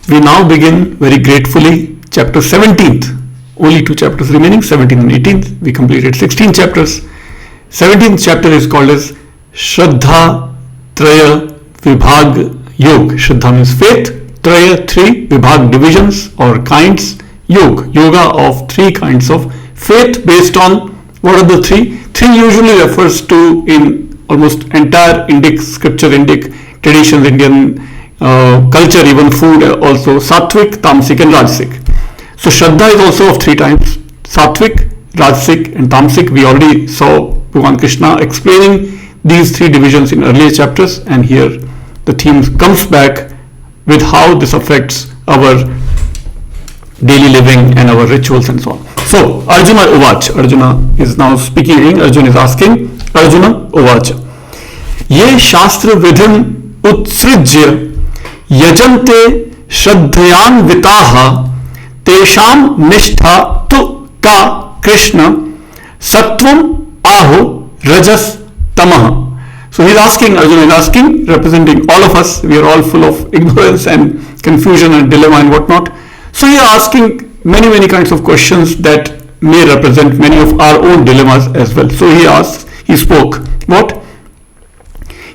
we now begin very gratefully chapter 17th. Only 2 chapters remaining, 17th and 18th. We completed 16 chapters. 17th chapter is called as Śhraddhā, Traya, Vibhāga, Yoga. Śhraddhā means faith, Traya 3, Vibhāga divisions or kinds, yoga of 3 kinds of faith based on what are the 3? 3 usually refers to in almost entire Indic scripture, Indic traditions, Indian culture, even food also, sattvic, tamasic and rajasic. So Śhraddhā is also of 3 types, sattvic, rajasic and tamasic. We already saw Bhagwan Krishna explaining these 3 divisions in earlier chapters, and here the theme comes back with how this affects our daily living and our rituals and so on. So Arjuna Uvach, Arjuna is now speaking, Arjuna is asking, Arjuna Uvach, Ye Shastra Vidhim Utsrijya Yajante Shraddhayan Vitaha Tesham Nishtha Tu Ka Krishna Sattvam Aho Rajas Tamaha. So he's asking, Arjuna is asking, representing all of us. We are all full of ignorance and confusion and dilemma and whatnot. So he is asking many kinds of questions that may represent many of our own dilemmas as well. So he spoke, what?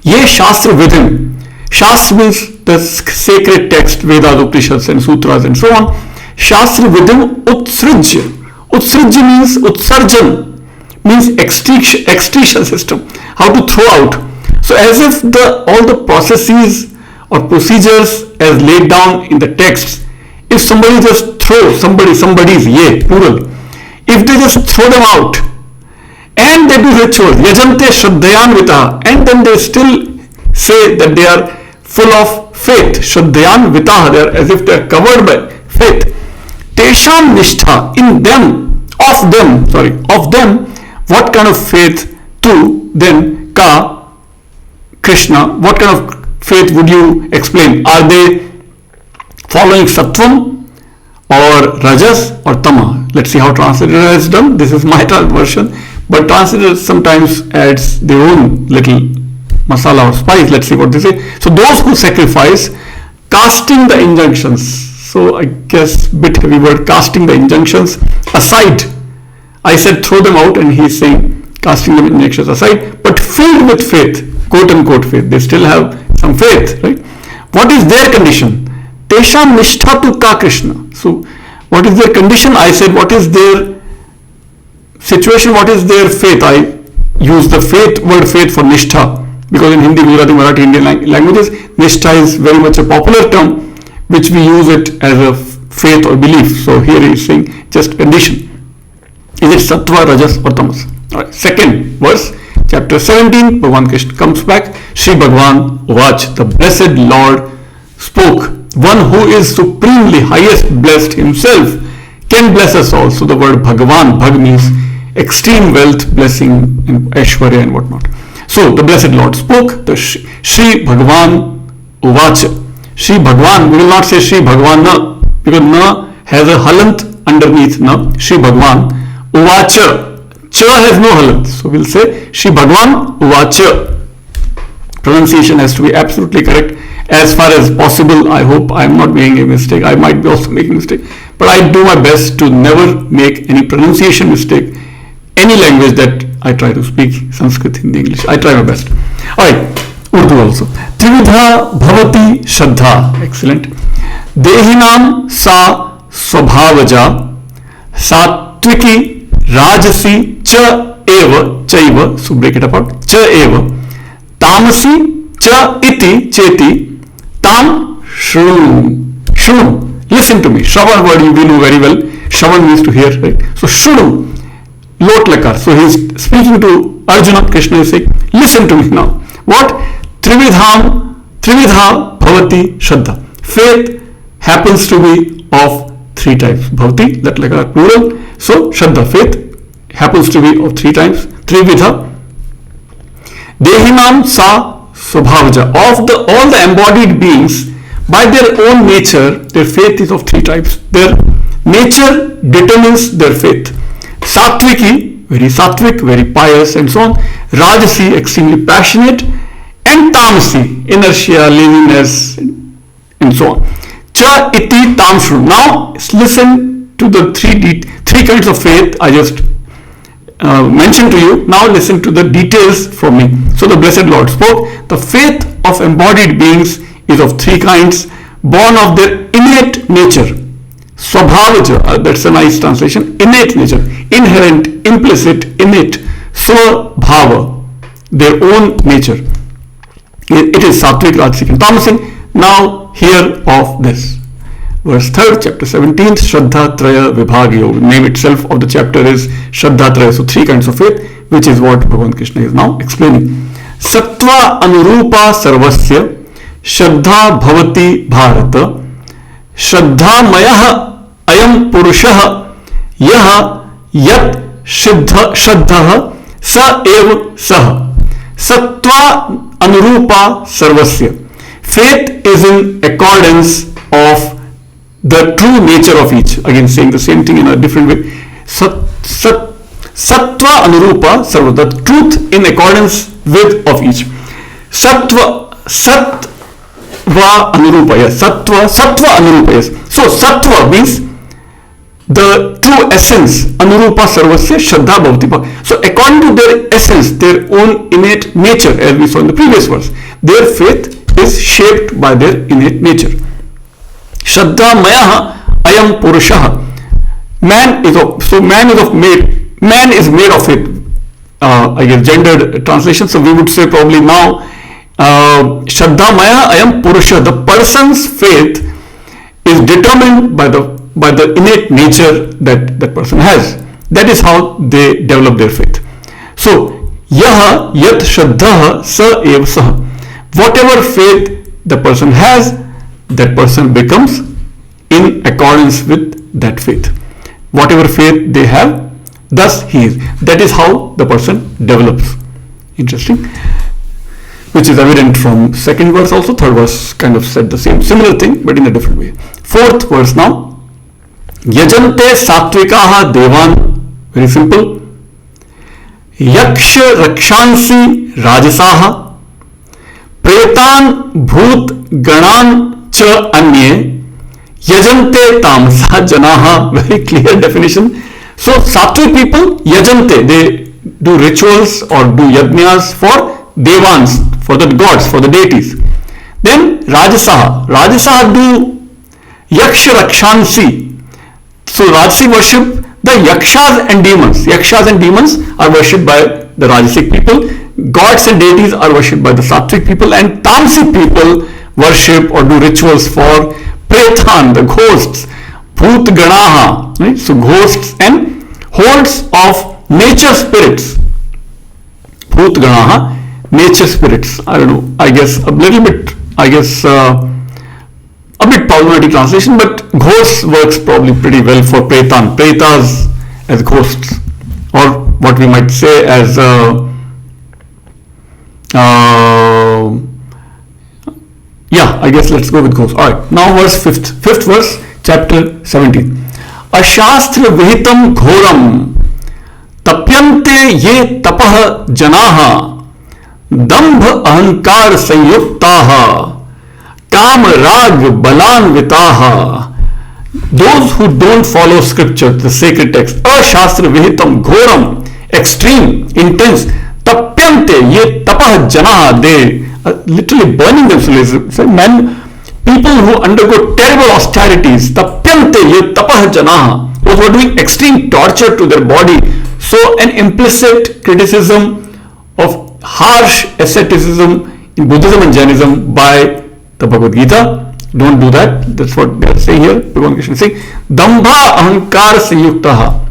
Ye Shastra Vidhim. Shastra means the sacred text, Vedas, Upanishads and Sutras and so on. Shastra Vidhim Utsrijya. Utsrijya means Utsarjan, means extrication system, how to throw out. So as if all the processes or procedures as laid down in the text, if somebody just throws, somebody's ye, plural, if they just throw them out and they do rituals, yajante shraddhayan vitaha, and then they still say that they are full of faith, shraddhayan vitaha, they are as if they are covered by faith. Tesham nishtha, in them, of them, what kind of faith to then ka Krishna, what kind of faith would you explain? Are they following sattvam or rajas or tama? Let's see how translator has done. This is my version, but translator sometimes adds their own little masala or spice. Let's see what they say. So those who sacrifice, casting the injunctions. So I guess bit heavy word, casting the injunctions aside. I said throw them out, and he's saying casting the injunctions aside, but filled with faith, quote unquote faith. They still have some faith, right? What is their condition? Tesham nishtha tu ka Krishna. So what is their condition? I said what is their situation, what is their faith? I use the word faith for nishtha, because in Hindi, Gujarati, Marathi, Indian languages, nishtha is very much a popular term which we use it as a faith or belief. So here he is saying just condition. Is it sattva, rajas or tamas? Alright. Second verse, chapter 17, Bhagwan Krishna comes back. Shri Bhagwan Uvach, the blessed Lord spoke. One who is supremely highest blessed himself can bless us all. So the word Bhagavan, Bhag means extreme wealth, blessing and Aishwarya and whatnot. So the blessed Lord spoke, the Shri Bhagwan Uvach. Shri Bhagwan, we will not say Shri Bhagwan na, because na has a halant underneath na. Shri Bhagwan Uvacha, cha has no halant, so we'll say Shri Bhagwan Uvacha. Pronunciation has to be absolutely correct as far as possible. I hope I am not making a mistake. I might be also making a mistake, but I do my best to never make any pronunciation mistake. Any language that I try to speak, Sanskrit, Hindi, English, I try my best. Alright, Urdu also. Trividha bhavati Śhraddhā. Excellent. Dehinam sa svabhavaja satviki rajasi cha eva chaiva. So break it apart. Cha eva tamasi cha iti cheti tam shrunu. Listen to me. Shravan word you know very well. Shravan means to hear, right? So shrunu, lot lakar. So he is speaking to Arjuna. Krishna is saying, listen to me now. What? Trividha bhavati Śhraddhā. Faith happens to be of 3 types. Bhavati, that lakar plural. So Śhraddhā, faith happens to be of 3 types. Trividha. Dehinam sa svabhavaja. Of all the embodied beings, by their own nature, their faith is of 3 types. Their nature determines their faith. Sattviki, very sattvic, very pious and so on. Rajasi, extremely passionate. And tamasi, inertia, laziness and so on. Cha iti tam shru. Now listen to the three kinds of faith I just mentioned to you. Now listen to the details from me. So the Blessed Lord spoke, the faith of embodied beings is of three kinds, born of their innate nature. Swabhavaja, that's a nice translation, innate nature, inherent, implicit, innate, swabhava, their own nature. It is sattvic, rajasic and tamasic. Now hear of this. Verse 3rd, chapter 17th, Śhraddhā, Traya, Vibhāga Yoga. Name itself of the chapter is Śhraddhā, Traya. So three kinds of faith, which is what Bhagavan Krishna is now explaining. Sattva anurupa sarvasya, Śhraddhā bhavati bharata, Śhraddhā mayah ayam purushah, yaha yat śhraddhah sa eva saha. Sattva anurupa sarvasya. Faith is in accordance of the true nature of each. Again, saying the same thing in a different way. Sattva anurupa sarva, the truth in accordance with of each. Sattva anurupa, yes. Sattva anurupa, yes. So sattva means the true essence. Anurupa sarvasya śhraddhā bhavati. So according to their essence, their own innate nature, as we saw in the previous verse, their faith is shaped by their innate nature. Śhraddhā mayah ayam purushah. Man is made of it. I guess gendered translation. So we would say probably now, Śhraddhā mayah ayam purushah. The person's faith is determined by the innate nature that person has. That is how they develop their faith. So yaha yat śhraddhah sa eva saha. Whatever faith the person has, that person becomes in accordance with that faith. Whatever faith they have, thus he is. That is how the person develops. Interesting. Which is evident from second verse also. Third verse kind of said the similar thing, but in a different way. Fourth verse now. Yajante satvikaha devan. Very simple. Yaksha rakshansi rajasaha. Pretan bhut ganan cha anye yajante tamasa janaha. Very clear definition. So sattvic people, yajante, they do rituals or do yajnas for devans, for the gods, for the deities. Then rajasaha do yaksha rakshansi. So rajasic worship the yakshas and demons. Yakshas and demons are worshipped by the rajasic people. Gods and deities are worshipped by the sattvic people, and tamasic people worship or do rituals for pretan, the ghosts, bhut ganaha, right? So ghosts and hordes of nature spirits. Bhut ganaha, nature spirits. I don't know, I guess a little bit, a bit problematic translation, but ghosts works probably pretty well for pretan. Pretas as ghosts, or what we might say as I guess let's go with ghosts. Alright, now verse fifth verse, chapter 17. Ashastra vihitam ghoram tapyante ye tapah janaha dambha ahankar sanyuktaha kam rag balanvitaha. Those who don't follow scripture, the sacred text, ashastra vihitam ghoram, extreme, intense, tapyante ye tapah janaha, they literally burning themselves. Men, people who undergo terrible austerities, tapyante ye tapah janaha, those who are doing extreme torture to their body. So an implicit criticism of harsh asceticism in Buddhism and Jainism by the Bhagavad Gita. Don't do that. That's what they are saying here. Bhagavan Krishna is saying, Dambha ahankar sanyuktaha.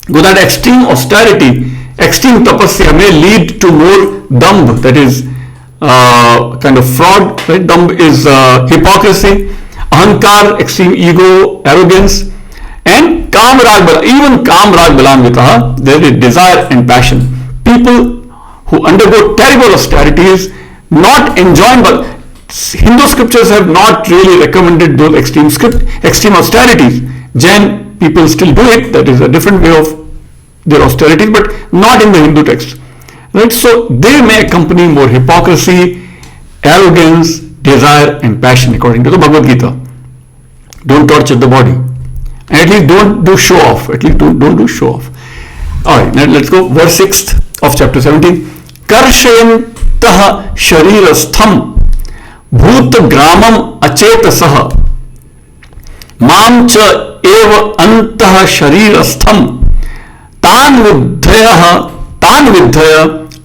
With that extreme austerity, extreme tapasya may lead to more dambh, that is kind of fraud, right? Dambh is hypocrisy, ahankar, extreme ego, arrogance, and kam rag balan, even kam rag balanvitaha, there is desire and passion. People who undergo terrible austerities, not enjoined, but Hindu scriptures have not really recommended those extreme austerities. Jain people still do it, that is a different way of their austerities, but not in the Hindu text. Right? So they may accompany more hypocrisy, arrogance, desire and passion according to the Bhagavad Gita. Don't torture the body. And at least don't do show off. At least don't do show off. Alright, now let's go. Verse 6th of chapter 17. Karshayantah sharirastham bhut gramam achetasah mam cha eva antah sharirastham tan vidhaya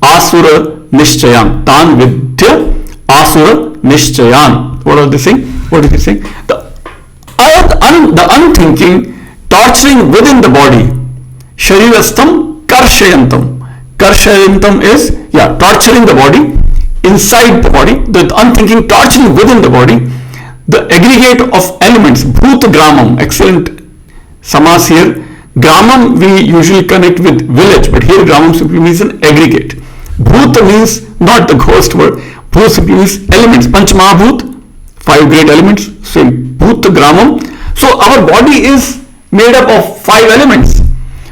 asura nishchayan. Tan vidhya asura nishchayan. What are they saying? What is he saying? The unthinking, torturing within the body. Sharirastham karshayantam. Karshayantam is, torturing the body, inside the body. The unthinking, torturing within the body. The aggregate of elements, bhut gramam, excellent samas here. Gramam we usually connect with village, but here gramam simply means an aggregate. Bhut means not the ghost word. Bhut simply means elements. Panchmahabhut, 5 great elements. So bhut gramam. So our body is made up of 5 elements.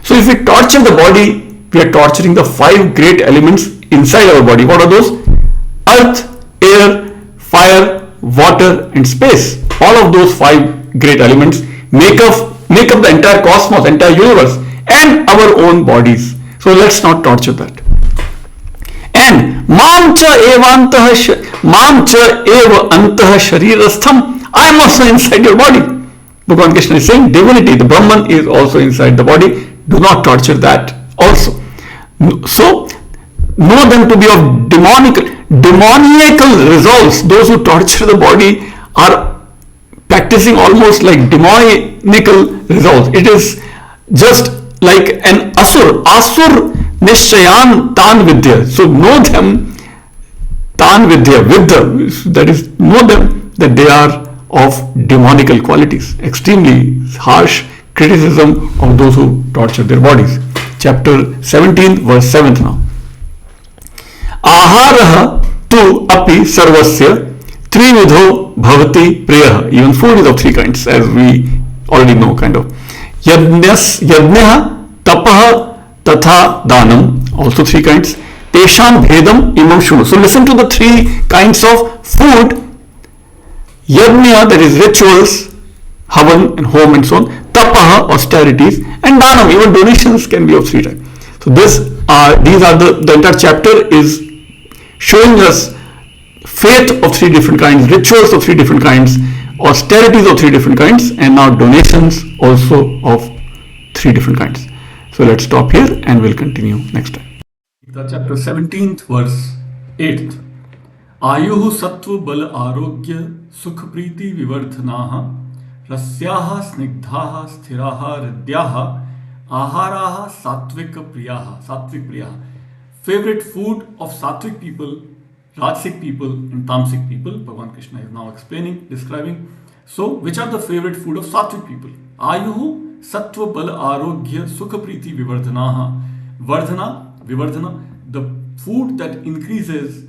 So if we torture the body, we are torturing the 5 great elements inside our body. What are those? Earth, air, fire, water and space. All of those 5 great elements make up the entire cosmos, entire universe and our own bodies. So let's not torture that. And mam cha eva antah sharirastham. I am also inside your body. Bhagavan Krishna is saying divinity, the Brahman is also inside the body. Do not torture that also. So know them to be of demoniacal resolves. Those who torture the body are practicing almost like demoniacal resolves. It is just like an asur nishchayan tan vidya. So know them tan vidya, that is, know them that they are of demonical qualities. Extremely harsh criticism of those who torture their bodies. Chapter 17 verse 7th now. Aharaha tu api sarvasya trividho bhavati priyaha. Even food is of 3 kinds, as we already know, kind of. Yajnah, tapaha, tatha danam, also 3 kinds. Tesham bhedam imam shunu. So listen to the 3 kinds of food. Yajna, that is rituals, havan and home and so on. Tapaha, austerities, and danam, even donations can be of 3 types. So these are the entire chapter is showing us faith of 3 different kinds, rituals of 3 different kinds, austerities of 3 different kinds, and now donations also of 3 different kinds. So let's stop here and we'll continue next time. The chapter 17th verse 8th. Ayuhu sattva bala arogya sukh priti vivardhanaha rasyaha snigdhaha sthiraha ridyaha aharaha sattvic priyaha. Favorite food of sattvic people, rajasic people and tamasic people. Bhagavan Krishna is now explaining, describing. So which are the favorite food of sattvic people? Ayuhu sattva bala arogya sukha priti vivardhanaha. Vivardhana, the food that increases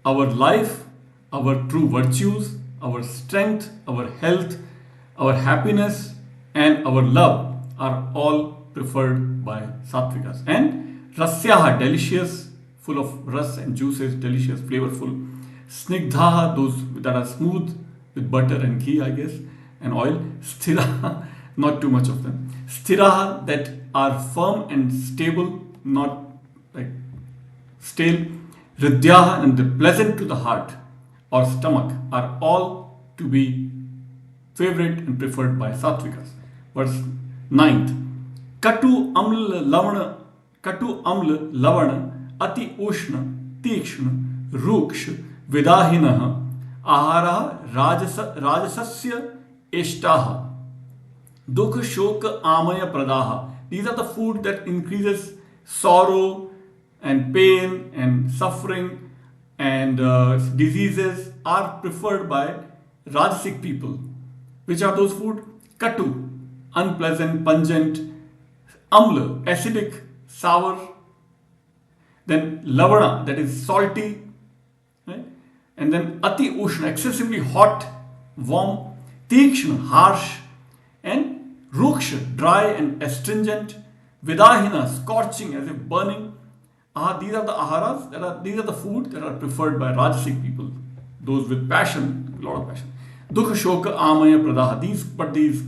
our life, our true virtues, our strength, our health, our happiness and our love are all preferred by sattvikas. And rasyaha, delicious, full of ras and juices, delicious, flavorful. Snigdhaha, those that are smooth with butter and ghee, I guess, and oil. Sthiraha, not too much of them. Sthiraha, that are firm and stable, not like stale. Ridyaha, and the pleasant to the heart or stomach, are all to be favorite and preferred by sattvikas. Verse 9th. Katu amla lavana ati ushna tikshna ruksha vidahinaha ahara rajasasya ishtaha dukha shoka amaya pradaha. These are the food that increases sorrow and pain and suffering and diseases are preferred by rajasic people. Which are those food? Katu, unpleasant, pungent. Amla, acidic, sour. Then lavana, that is salty. Right? And then ati ushna, excessively hot, warm. Tikshna, harsh. And ruksha, dry and astringent. Vidahina, scorching as if burning. These are the aharas, these are the food that are preferred by rajasic people, those with passion, a lot of passion. Dukha shoka amaya pradaha.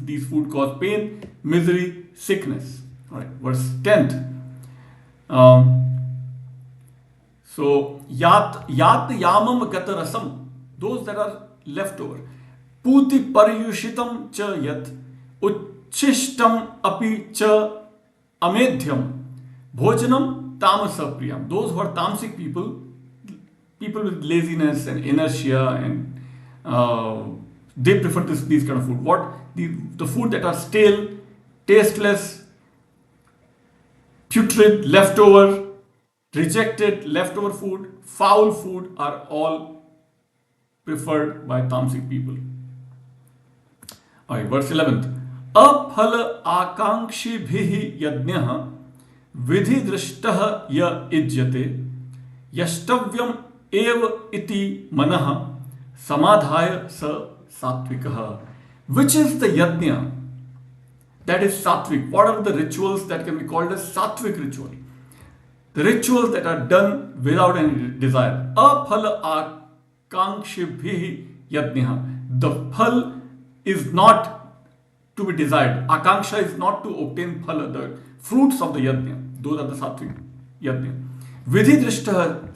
These food cause pain, misery, sickness. Alright, verse 10th. So yat yamam gatarasam, those that are left over. Puti paryushitam cha yat uchishtam api cha amedhyam bhojanam tamasa priyam. Those who are tamasic people with laziness and inertia, and they prefer these kind of food. What the food that are stale, tasteless, putrid, leftover, rejected, leftover food, foul food are all preferred by tamasic people. Alright, verse 11th. Aphala akankshi bhihi yajnah vidhi drishtah ya ijyate yashtavyam eva iti manah samadhaya sa sattvikah. Which is the yajna that is sattvic? What are the rituals that can be called as sattvic ritual? The rituals that are done without any desire. Aphala akankshibhi yajnah. The phal is not to be desired. Akanksha is not to obtain phala, the fruits of the yajna. Those are the sattvic yajna. Vidhi drishtah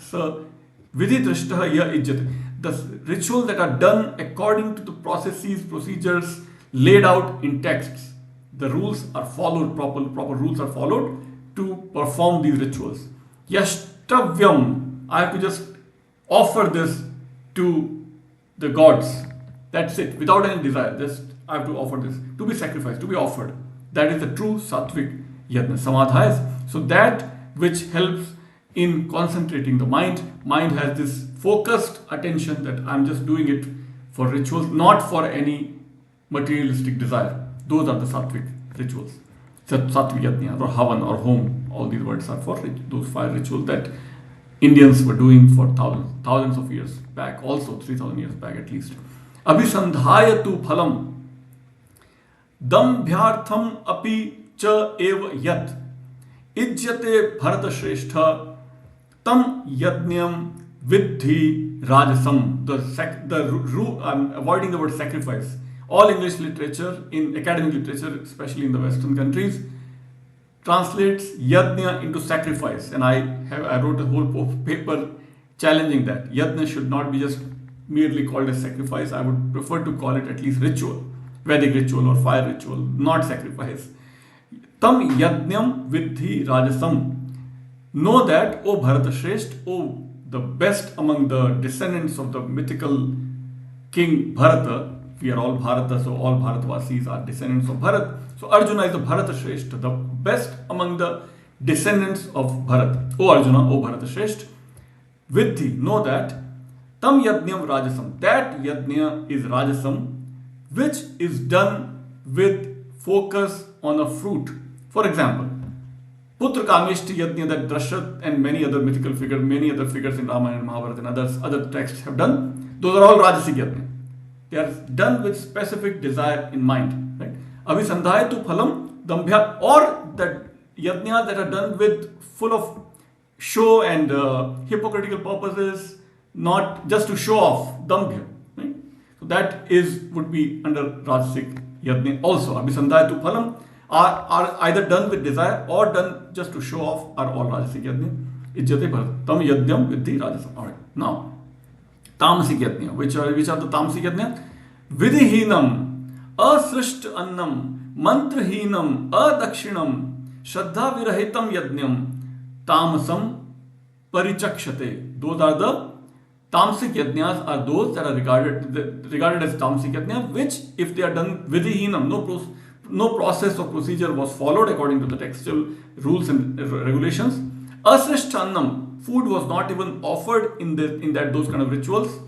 ya ijjat. The rituals that are done according to the processes, procedures laid out in texts. The rules are followed, proper rules are followed to perform these rituals. Yashtavyam, I have to just offer this to the gods. That's it, without any desire. Just I have to offer this to be sacrificed, to be offered. That is the true sattvic yajna. Samadhaya. So that which helps in concentrating the mind. Mind has this focused attention that I'm just doing it for rituals, not for any materialistic desire. Those are the sattvic rituals. Sattvic yajna or havan or home. All these words are for those 5 rituals that Indians were doing for thousands of years back, also 3,000 years back at least. Abhisandhaya tu phalam dambhyartham api cha eva yat ijyate bharata shrestha tam yajnam vidhi rajasam. I'm avoiding the word sacrifice. All English literature, in academic literature, especially in the Western countries, translates yajna into sacrifice. And I wrote a whole paper challenging that. Yajna should not be just merely called as sacrifice. I would prefer to call it at least ritual, Vedic ritual or fire ritual, not sacrifice. Tam yajnam vidhi rajasam. Know that, O Bharata Shresth, O the best among the descendants of the mythical king Bharata. We are all Bharata, so all Bharatvasis are descendants of Bharat. So Arjuna is the Bharata Shresth, the best among the descendants of Bharat. O Arjuna, O Bharata Shresth, vidhi, know that tam yajnam rajasam. That yajna is rajasam, which is done with focus on a fruit. For example, Putra Kameshti yajna that Drashat and many other mythical figures, many other figures in Ramayana and Mahabharata and other texts have done. Those are all rajasic yajna. They are done with specific desire in mind. Right? Abhisandhaya tu phalam dambhya, or that yajnas that are done with full of show and hypocritical purposes, not just to show off, dambhya. Right? So that would be under rajasic yajna also. Abhisandhaya tu phalam are either done with desire or done just to show off, are all rajasic yajna. Ijjate bharat. Tam yajnam vidhi rajasam. Alright. Now, tamasic yajna. Which are the tamasic yajna? Vidhihinam, asrisht annam, mantrahinam, adakshinam, Śhraddhā virahitam yajnam, tamasam parichakshate. Those are the tamasic yajnas, are those that are regarded as tamasic yajna, which if they are done vidhihinam, no process or procedure was followed according to the textual rules and regulations. Asrisht annam, food was not even offered in those kind of rituals.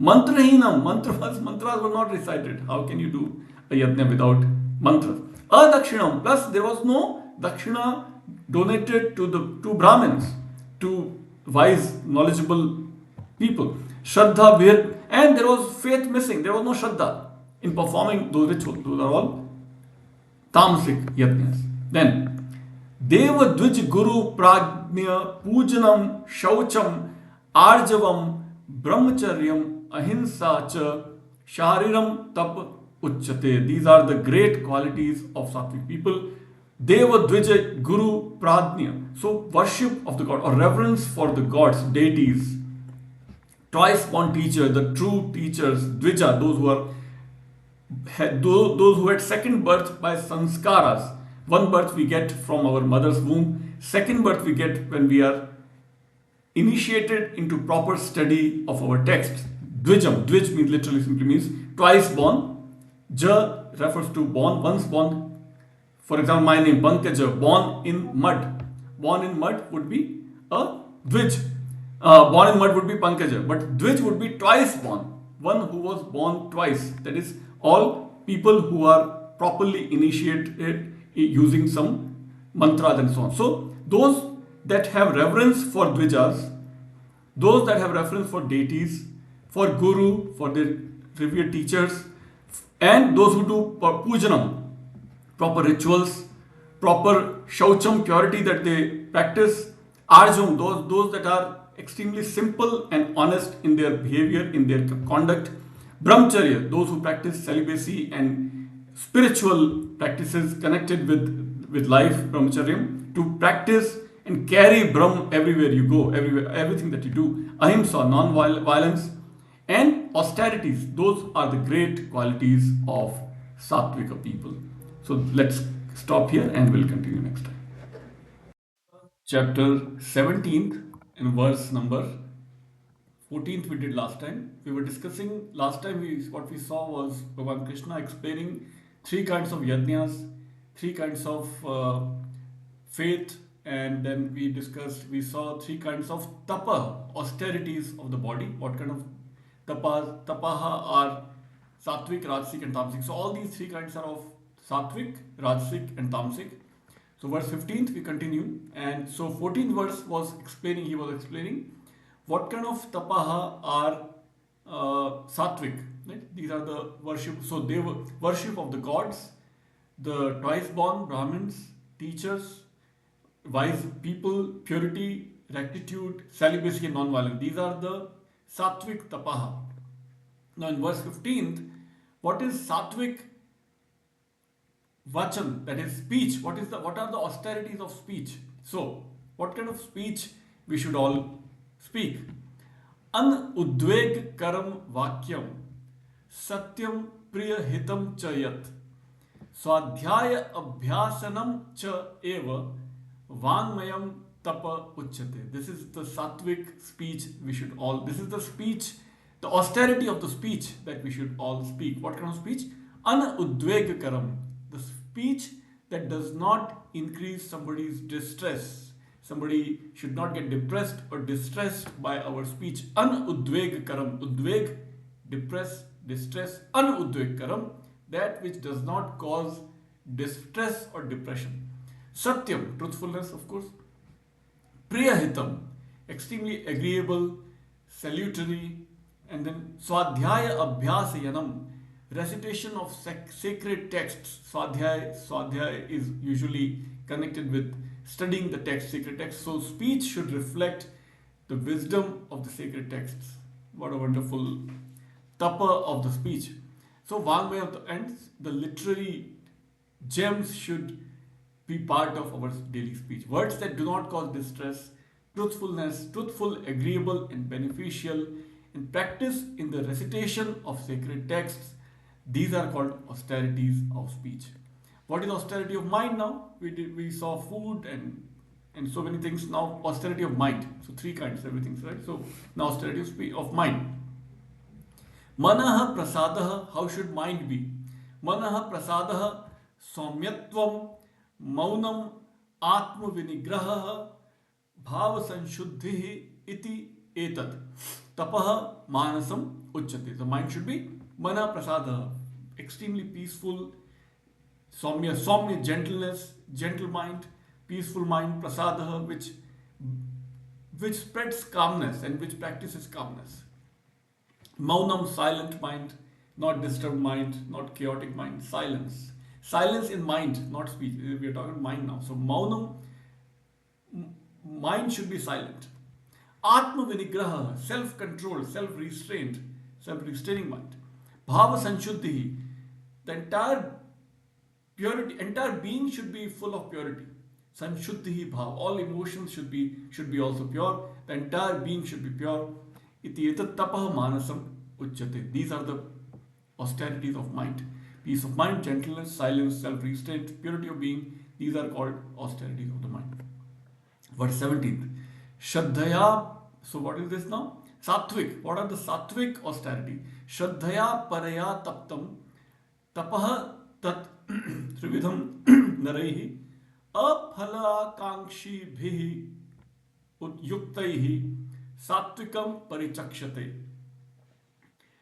Mantrahinam, mantras were not recited. How can you do a yajna without mantras? Adakshinam, plus there was no dakshina donated to Brahmins, to wise, knowledgeable people. Śhraddhā, and there was faith missing. There was no Śhraddhā in performing those rituals. Those are all tamasic yajnas. Then, Deva Dvij Guru Prajna Pujanam Shaucham Arjavam Brahmacharyam Ahimsa cha Shariram tap uchyate. These are the great qualities of sattvic people. Deva Dvija Guru Pradnya. So worship of the God or reverence for the gods, deities. Twice born teacher, the true teachers, Dvija, those who had second birth by sanskaras. One birth we get from our mother's womb. Second birth we get when we are initiated into proper study of our text. Dvijam, Dvij means literally simply means twice born. Ja refers to born, once born. For example, my name Pankaja, born in mud. Born in mud would be a Dvij. Born in mud would be Pankaja, but Dvij would be twice born. One who was born twice. That is, all people who are properly initiated using some mantras and so on. So, those that have reverence for Dvijas, those that have reverence for deities, for Guru, for their revered teachers, and those who do pujanam, proper rituals, proper shaucham, purity that they practice, arjam, those that are extremely simple and honest in their behavior, in their conduct, brahmacharya, those who practice celibacy and spiritual practices connected with life, brahmacharyam, to practice and carry Brahm everywhere you go, everything that you do. Ahimsa, non-violence, and austerities. Those are the great qualities of Sattvika people. So let's stop here and we'll continue next time. Chapter 17th and verse number 14th we did last time. We were discussing last time what we saw was Bhagavad Krishna explaining three kinds of yajnas, three kinds of faith, and then we saw three kinds of tapa, austerities of the body. What kind of tapaha are sattvic, rajasic and tamasic. So all these three kinds are of sattvic, rajasic and tamasic. So verse 15th we continue, and so 14th verse he was explaining what kind of tapaha are sattvic. Right? These are the worship. So they were worship of the gods, the twice born Brahmins, teachers, wise people, purity, rectitude, celibacy and non-violence. These are the sattvic tapaha. Now in verse 15th, what is sattvic vachan, that is speech? What are the austerities of speech? So what kind of speech we should all speak? An udveg karam vakyam satyam priya hitam chayat swadhyaya abhyasanam cha eva Vangmayam tapa uchyate. This is the sattvic speech we should all. This is the speech, the austerity of the speech that we should all speak. What kind of speech? Anudvegakaram. The speech that does not increase somebody's distress. Somebody should not get depressed or distressed by our speech. Anudvegakaram. Udveg, depress, distress. Anudvegakaram. That which does not cause distress or depression. Satyam, truthfulness, of course. Priyahitam, extremely agreeable, salutary. And then Swadhyaya Abhyasayanam, recitation of sacred texts. Swadhyaya is usually connected with studying the text, sacred texts. So speech should reflect the wisdom of the sacred texts. What a wonderful tapa of the speech. So Vangmaya and the literary gems should be part of our daily speech. Words that do not cause distress, truthfulness, truthful, agreeable and beneficial, and practice in the recitation of sacred texts. These are called austerities of speech. What is austerity of mind now? We saw food and so many things. Now austerity of mind. So three kinds, everything, right? So now austerity of mind. Manaha prasadaha, how should mind be? Manaha prasadaha saumyatvam maunam atma vinigraha bhava sanshuddhi iti etat tapaha manasam uchyate. The mind should be mana prasada, extremely peaceful, saumya, gentleness, gentle mind, peaceful mind, prasada, which spreads calmness and which practices calmness. Maunam, silent mind, not disturbed mind, not chaotic mind, silence. Silence in mind, not speech. We are talking mind now. So maunam, mind should be silent. Atma vinigraha, self-controlled, self-restrained, self-restraining mind. Bhava Sanshuddhi. The entire purity, entire being should be full of purity. Sanshuddhi bhav. All emotions should be also pure. The entire being should be pure. Iti etat tapah manasam uchyate. These are the austerities of mind. Peace of mind, gentleness, silence, self-restraint, purity of being. These are called austerities of the mind. Verse 17th. Śhraddhā. So what is this now? Sattvic. What are the sattvic austerity? Śhraddhā paraya taptam tapah tat trividham naraihi aphalakankshibhihi yuktaihi sattvikam parichakshate.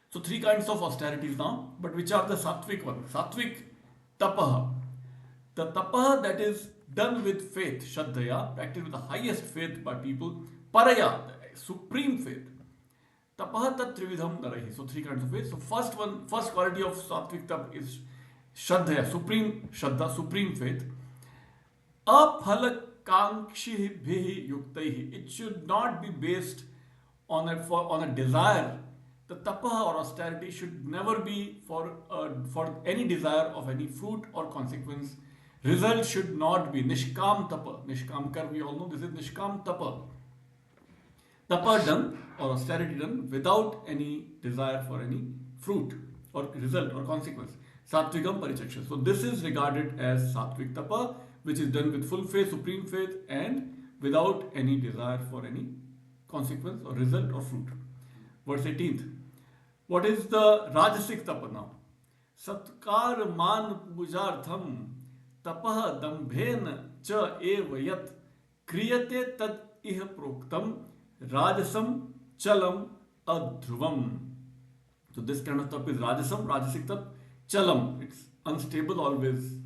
So three kinds of austerities now, but which are the sattvic ones? Sattvic tapaha. The tapaha that is done with faith, Śhraddhā, practiced with the highest faith by people, paraya, supreme faith. Tapaha tat trividham narahi. So three kinds of faith. So first quality of sattvic tap is Śhraddhā, supreme Śhraddhā, supreme faith. Aphalakankshibhihi yuktaihi. It should not be based on a desire. The tapaha or austerity should never be for any desire of any fruit or consequence. Result should not be nishkam tapa. Nishkam kar, we all know this is nishkam tapa. Tapa done or austerity done without any desire for any fruit or result or consequence. Sattvikam parichaksha. So this is regarded as sattvic tapa, which is done with full faith, supreme faith, and without any desire for any consequence or result or fruit. Verse 18th. What is the rajasic tapa now? Satkar man pujartham tapah dambhen cha eva yat kriyate tad iha proktam rajasam chalam adhruvam. So this kind of tapa is rajasam, rajasic tapa. Chalam, it's unstable always,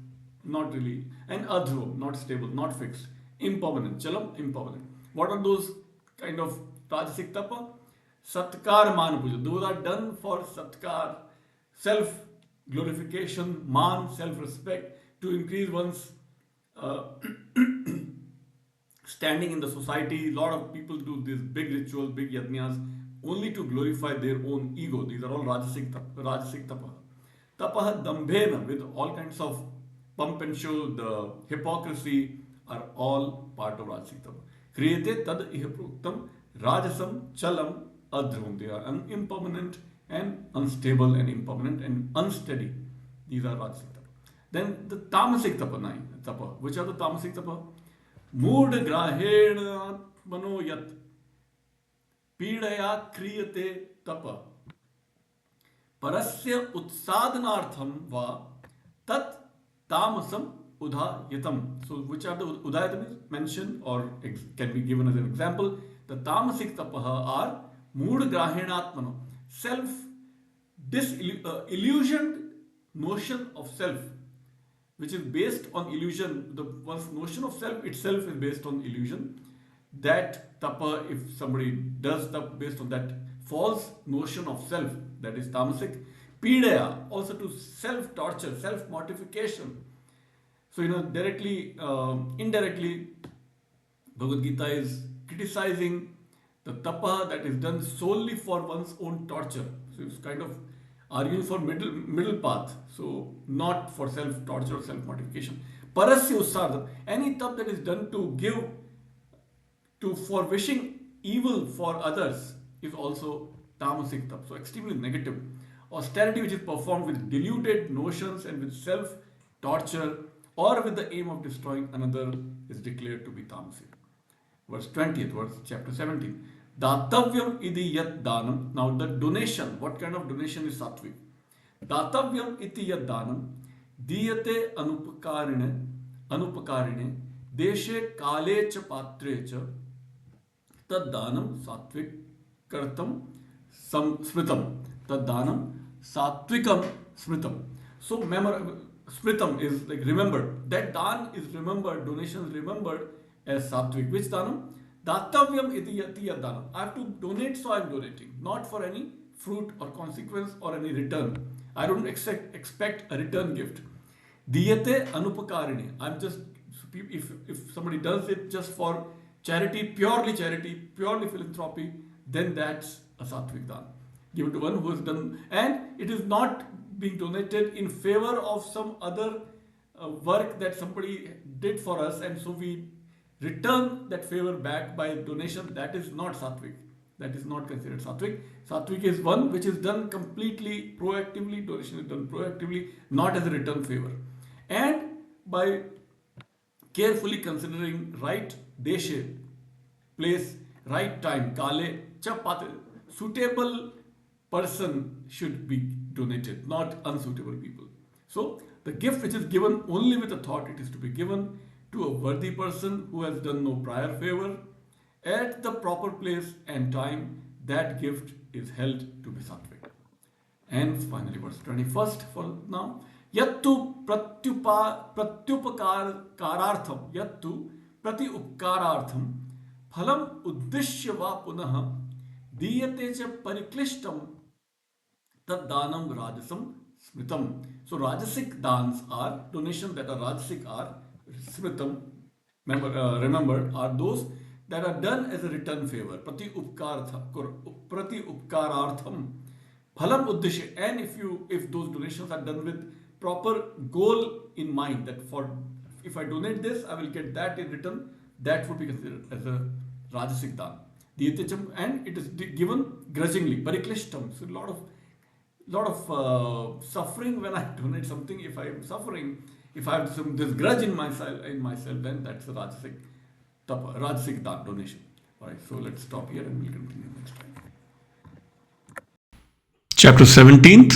not really. And adhruvam, not stable, not fixed. Impermanent. Chalam, impermanent. What are those kind of rajasic tapa? Satkar man puja. Those are done for satkar, self-glorification, man, self-respect, to increase one's standing in the society. A lot of people do these big rituals, big yajnas, only to glorify their own ego. These are all rajasic tapa. Tapaha dambhena, with all kinds of pump and show, the hypocrisy, are all part of rajasic tapa. Kriyate tad iha proktam rajasam chalam adhruvam. They are impermanent and unstable and impermanent and unsteady. These are rajasic tapa. Then the tamasic tapa. Which are the tamasic tapa? Mood grahena manoyat pidaya kriyate tapa parasya utsadhanartham va tat tamasam udhayatam. So which are the udhayatam is mentioned or can be given as an example. The tamasic tapaha are mood grahenatmano, self illusioned notion of self, which is based on illusion. One's notion of self itself is based on illusion. That tapa, if somebody does tapa based on that false notion of self, that is tamasic. Pidaya, also to self-torture, self-mortification. So, indirectly, Bhagavad Gita is criticizing the tapa that is done solely for one's own torture. So, it's kind of arguing for middle path. So, not for self-torture or self-mortification. Parasya usardha, any tapa that is done for wishing evil for others is also tamasic tapa. So, extremely negative. Austerity which is performed with deluded notions and with self-torture or with the aim of destroying another is declared to be tamasic. Verse 20th, chapter 17. Datavyam iti yat danam. Now the donation, what kind of donation is sattvic? Datavyam iti yat danam diyate anupakarine deshe kale cha patre cha tad danam sattvic kartam smritam. Tad danam sattvikam smritam. So smritam is like remembered. That dan is remembered, donation is remembered as sattvic. Which danam? Datavyam iti yat danam. I have to donate, so I am donating. Not for any fruit or consequence or any return. I don't expect a return gift. Diyate anupakarine. I'm just, if somebody does it just for charity, purely philanthropy, then that's a sattvic dan. given to one who has done, and it is not being donated in favor of some other work that somebody did for us, and so we return that favor back by donation. That is not sattvic. That is not considered sattvic. Sattvic is one which is done completely proactively. Donation is done proactively, not as a return favor. And by carefully considering right deshe, place, right time, kale, cha patre, suitable person should be donated, not unsuitable people. So the gift which is given only with a thought, it is to be given to a worthy person who has done no prior favor at the proper place and time. That gift is held to be sattvic. And finally verse 21st for now. Yattu pratyupakarartham yattu prati upkarartham phalam uddishya va punah diyate cha pariklishtam tad danam rajasam smritam. So rajasic dans are donations that are rajasic are smritam, remembered, are those that are done as a return favor. Prati upkarartham phalam uddishya. And if those donations are done with proper goal in mind, that for if I donate this, I will get that in return, that would be considered as a rajasic dan. And it is given grudgingly, pariklishtam. So a lot of suffering when I donate something. If I am suffering, if I have this grudge in myself, then that's a rajasic dan donation. All right, so let's stop here and we'll continue next time. Chapter 17th,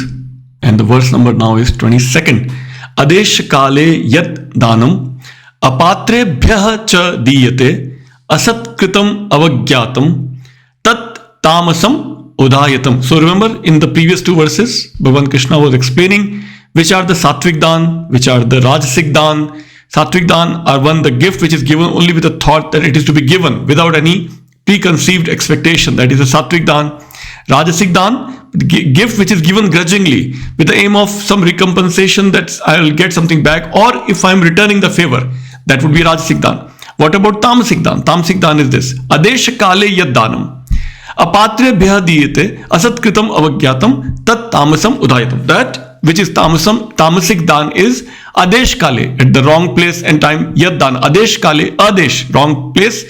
and the verse number now is 22nd. Adesh kale yat danam apatrebhyah cha diyate asatkritam avagyatam tat tamasam udayatam. So remember, in the previous two verses, Bhagavan Krishna was explaining which are the sattvic dan, which are the rajasic dan. Sattvic dan are the gift which is given only with a thought that it is to be given without any preconceived expectation. That is a sattvic dan. Rajasic dan, gift which is given grudgingly with the aim of some recompensation, that I will get something back, or if I am returning the favor, that would be rajasic dan. What about tamasic dan? Tamasic dan is this: adesh kale yad danam apatre bhya diyate asatkritam avagyatam tat tamasam udayatam. That which is tamasic dan is adesh kale, at the wrong place and time, yad dan. Adesh kale, adesh, wrong place,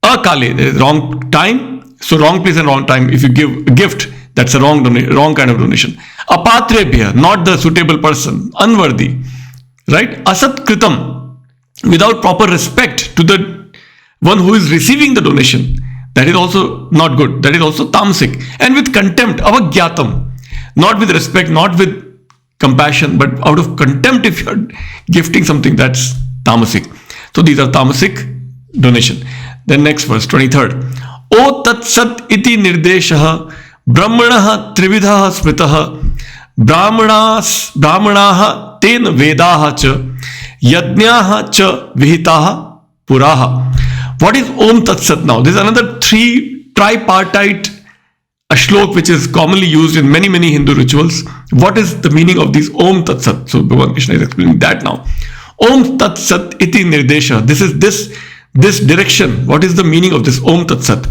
akale, wrong time. So wrong place and wrong time. If you give a gift, that's a wrong kind of donation. Apatrebhya, not the suitable person, unworthy, right? Asat kritam, without proper respect to the one who is receiving the donation, that is also not good. That is also tamasic. And with contempt, avagyatam, not with respect, not with compassion, but out of contempt, if you are gifting something, that's tamasic. So these are tamasic donation. Then next verse, 23rd. O tat sat iti nirdeshah brahmanah trividhah smritah brahmanah ten vedaha cha yajnaha cha vihitaha puraha. What is Om Tat Sat now? This is another tripartite shlok which is commonly used in many Hindu rituals. What is the meaning of this Om Tat Sat? So Bhagavan Krishna is explaining that now. Om Tat Sat iti nirdesha. This is this direction. What is the meaning of this Om Tat Sat?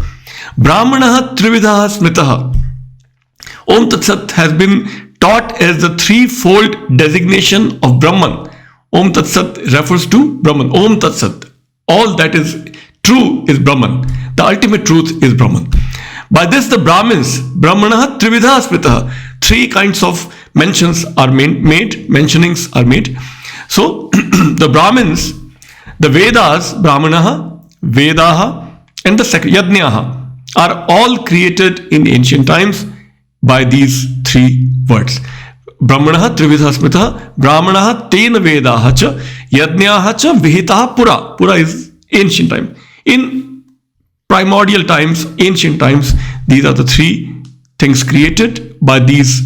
Brahmanah trividhah smritah. Om Tat Sat has been taught as the threefold designation of Brahman. Om Tat Sat refers to Brahman. Om Tat Sat. All that is true is Brahman. The ultimate truth is Brahman. By this the Brahmins, Brahmanah trividhah smritah, three kinds of mentionings are made. So the Brahmins, the Vedas, Brahmanah, Vedaha, and the Yajnaha are all created in ancient times by these three words. Brahmanah trividha smritah, Brahmanah tena vedaha cha, Yajnaha cha vihitaha pura. Pura is ancient time. In primordial times, ancient times, these are the three things created by these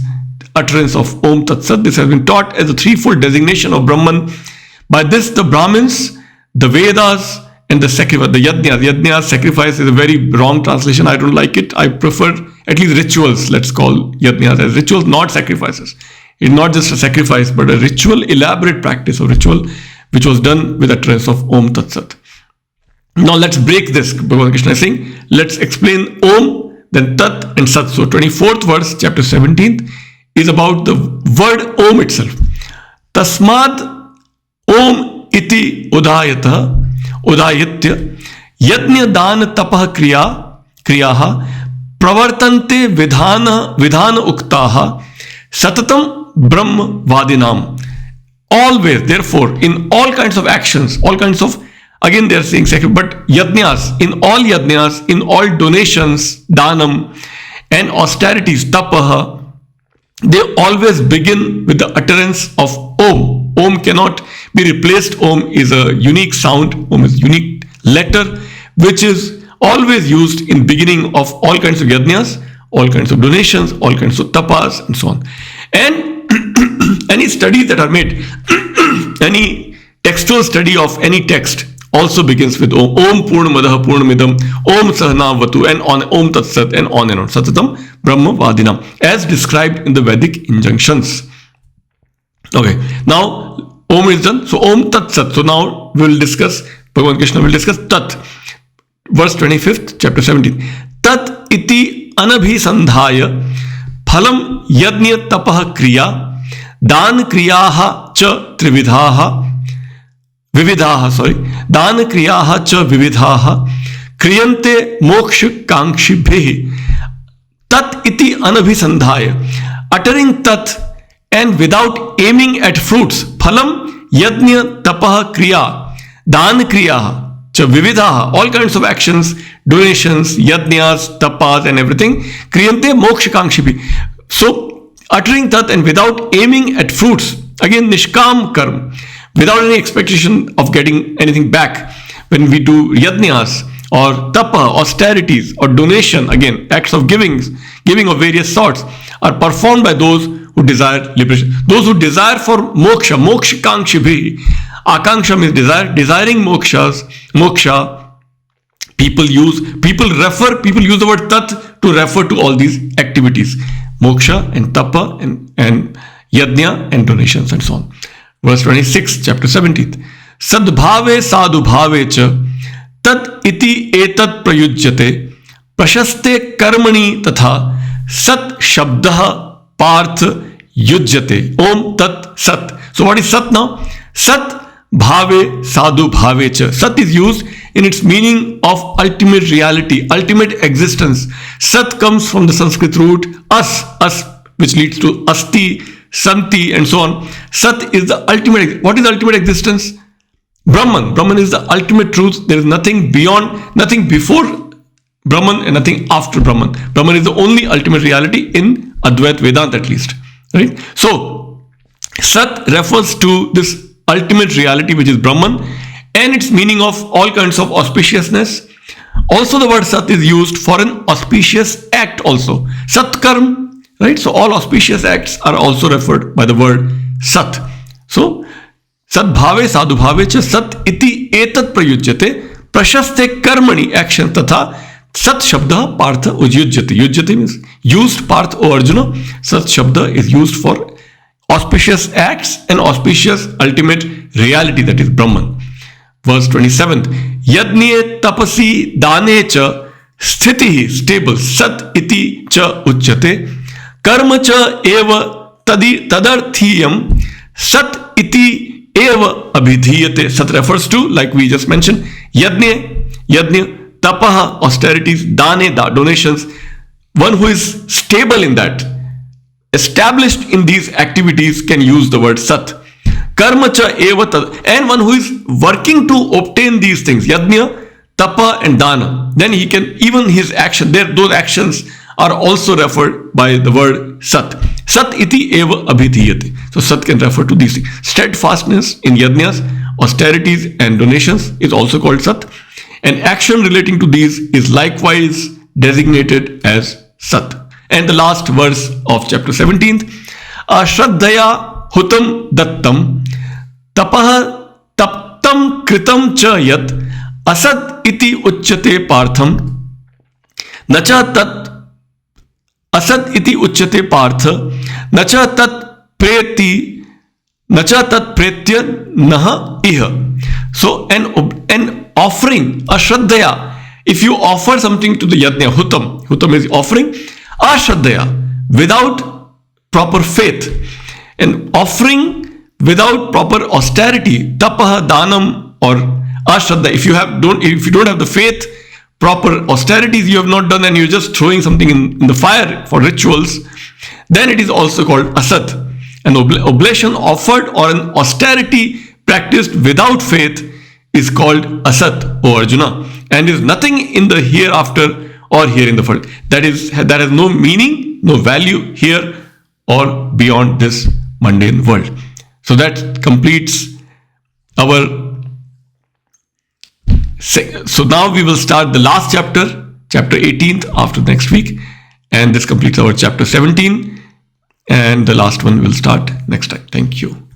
utterance of Om Tat Sat. This has been taught as a threefold designation of Brahman. By this the Brahmins, the Vedas, and the sacrifice, the yajna. Yajna, sacrifice, is a very wrong translation. I don't like it. I prefer at least rituals. Let's call yajnas as rituals, not sacrifices. It's not just a sacrifice, but a ritual, elaborate practice of ritual, which was done with utterance of Om Tat Sat. Now let's break this. Bhagavan Krishna is saying, let's explain Om then tat and sat. So 24th verse, chapter 17th, is about the word Om itself. Tasmad Om iti udayatya yajna dan tapah kriyaha pravartante vidhana uktaha satatam brahma vadinam. Always, therefore, in all kinds of actions, all kinds of, again they are saying sacred, but yajnas, in all donations, danam, and austerities, tapaha, they always begin with the utterance of Om. Om cannot be replaced. Om is a unique sound. Om is a unique letter, which is always used in beginning of all kinds of yajnas, all kinds of donations, all kinds of tapas, and so on. And any studies that are made, any textual study of any text also begins with Om. Om Purnamadaha Purnamidam, Om Sahanavatu, and on Om Tat Sat, and on and on. Satatam Brahma Vadinam, as described in the Vedic injunctions. Okay, now Om is done. So Om Tat Sat. So now we will discuss, Bhagavan Krishna will discuss Tat. Verse 25th, chapter 17. Tat iti anabhisandhaya phalam yajna tapah kriya dan kriyaha cha dan kriyaha cha vividhaha kriyante moksha kankshibhi. Tat iti anabhisandhaya, uttering tat and without aiming at fruits. Phalam yajna tapah kriya dan kriyaha cha vividhaha, all kinds of actions, donations, yajnas, tapas, and everything. Kriyante moksha kankshibhi. So uttering tat and without aiming at fruits, again nishkam karma, without any expectation of getting anything back. When we do yajnas or tapa, austerities, or donation, again acts of giving of various sorts, are performed by those who desire liberation. Those who desire for moksha, moksha kankshibhi. Akanksha means desire, desiring moksha. People use the word tat to refer to all these activities. Moksha and tapa and yajna and donations and so on. Verse 26, chapter 17. Sadbhave sadubhave cha tat iti etat prayujyate prashaste karmani tatha sat shabdah parth yujyate. Om tat sat. So what is sat now? Sat bhave sadhu bhave cha. Sat is used in its meaning of ultimate reality, ultimate existence. Sat comes from the Sanskrit root as, which leads to asti, santi, and so on. Sat is the ultimate. What is ultimate existence? Brahman. Brahman is the ultimate truth. There is nothing beyond, nothing before Brahman and nothing after Brahman. Brahman is the only ultimate reality in Advaita Vedanta, at least. Right? So Sat refers to this ultimate reality, which is Brahman, and its meaning of all kinds of auspiciousness. Also the word Sat is used for an auspicious act also. Satkarm, right? So all auspicious acts are also referred by the word Sat. So Sadbhave sadubhave cha sat iti etat prayujyate prashaste karmani, action, tatha sat shabda partha ujyujyate. Yujyate means used, parth, O Arjuna. Sat shabda is used for auspicious acts and auspicious ultimate reality, that is Brahman. Verse 27. Yajne tapasi dane cha sthitihi, stable, sat iti cha uchyate karma cha eva tadarthiyam sat iti eva abhidhiyate. Sat refers to, like we just mentioned, yajne, tapaha, austerities, dane, donations. One who is stable in that, established in these activities, can use the word sat. Karma cha eva tad, and one who is working to obtain these things, yajna, tapa, and dana, then he can, even his action, those actions are also referred by the word sat. Sat iti eva abhidhiyate. So sat can refer to these things. Steadfastness in yajnas, austerities, and donations is also called sat. And action relating to these is likewise designated as sat. And the last verse of chapter 17th. Śhraddhaya hutam dattam tapah taptam kritam cha yat asat iti uchyate partham nacha tat asat iti uchyate partha nacha tat pretya naha iha. So an offering, a Śhraddhaya, if you offer something to the yajna, hutam is offering, ashraddhaya, without proper faith, and offering without proper austerity, tapaha, danam, or ashraddha, if you don't have the faith, proper austerities you have not done, and you're just throwing something in the fire for rituals, then it is also called asat. An oblation offered or an austerity practiced without faith is called asat, O Arjuna, and is nothing in the hereafter or here in the world. That has no meaning, no value here or beyond this mundane world. So that completes our. So now we will start the last chapter 18th, after next week, and this completes our chapter 17, and the last one will start next time. Thank you.